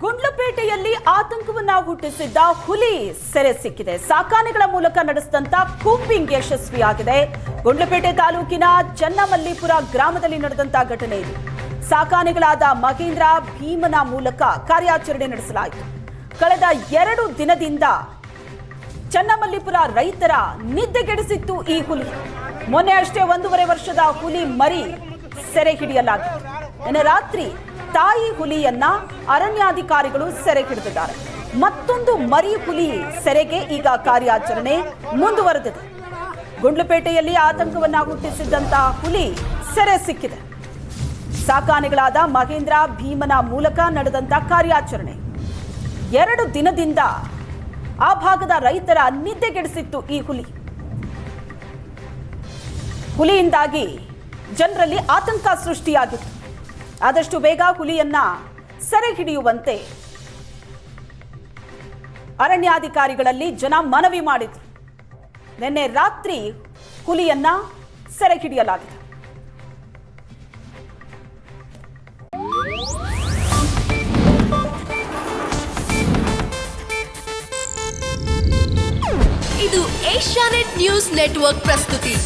ಗುಂಡ್ಲುಪೇಟೆಯಲ್ಲಿ ಆತಂಕವನ್ನ ಹುಟ್ಟಿಸಿದ್ದ ಹುಲಿ ಸೆರೆ ಸಿಕ್ಕಿದೆ. ಸಾಕಾನೆಗಳ ಮೂಲಕ ನಡೆಸಿದಂತ ಕೂಂಬಿಂಗ್ ಯಶಸ್ವಿಯಾಗಿದೆ. ಗುಂಡ್ಲುಪೇಟೆ ತಾಲೂಕಿನ ಚನ್ನಮಲ್ಲಿಪುರ ಗ್ರಾಮದಲ್ಲಿ ನಡೆದಂತ ಘಟನೆ ಇದು. ಸಾಕಾನೆಗಳಾದ ಮಹೇಂದ್ರ ಭೀಮನ ಮೂಲಕ ಕಾರ್ಯಾಚರಣೆ ನಡೆಸಲಾಯಿತು. ಕಳೆದ 2 ದಿನದಿಂದ ಚನ್ನಮಲ್ಲಿಪುರ ರೈತರ ನಿದ್ದೆಗೆಡಿಸಿತ್ತು ಈ ಹುಲಿ. ಮೊನ್ನೆ ಅಷ್ಟೇ 1.5 ವರ್ಷದ ಹುಲಿ ಮರಿ ಸೆರೆ ಹಿಡಿಯಲಾಗಿತ್ತು. ನಿನ್ನೆ ರಾತ್ರಿ ತಾಯಿ ಹುಲಿಯನ್ನ ಅರಣ್ಯಾಧಿಕಾರಿಗಳು ಸೆರೆ ಹಿಡಿದಿದ್ದಾರೆ. ಮತ್ತೊಂದು ಮರಿ ಹುಲಿ ಸೆರೆಗೆ ಈಗ ಕಾರ್ಯಾಚರಣೆ ಮುಂದುವರೆದಿದೆ. ಗುಂಡ್ಲುಪೇಟೆಯಲ್ಲಿ ಆತಂಕವನ್ನ ಹುಟ್ಟಿಸಿದ್ದಂತ ಹುಲಿ ಸೆರೆ ಸಿಕ್ಕಿದೆ. ಸಾಕಾನೆಗಳಾದ ಮಹೇಂದ್ರ ಭೀಮನ ಮೂಲಕ ನಡೆದಂತ ಕಾರ್ಯಾಚರಣೆ 2 ದಿನದಿಂದ ಆ ಭಾಗದ ರೈತರ ನಿದ್ದೆಗೆಡಿಸಿತ್ತು ಈ ಹುಲಿ. ಹುಲಿಯಿಂದಾಗಿ ಜನರಲ್ಲಿ ಆತಂಕ ಸೃಷ್ಟಿಯಾಗಿತ್ತು. ಆದಷ್ಟು ಬೇಗ ಹುಲಿಯನ್ನ ಸೆರೆ ಹಿಡಿಯುವಂತೆ ಅರಣ್ಯಾಧಿಕಾರಿಗಳಲ್ಲಿ ಜನ ಮನವಿ ಮಾಡಿದ್ರು. ನಿನ್ನೆ ರಾತ್ರಿ ಹುಲಿಯನ್ನ ಸೆರೆ ಹಿಡಿಯಲಾಗಿದೆ. ಇದು ಏಷ್ಯಾನೆಟ್ ನ್ಯೂಸ್ ನೆಟ್ವರ್ಕ್ ಪ್ರಸ್ತುತಿ.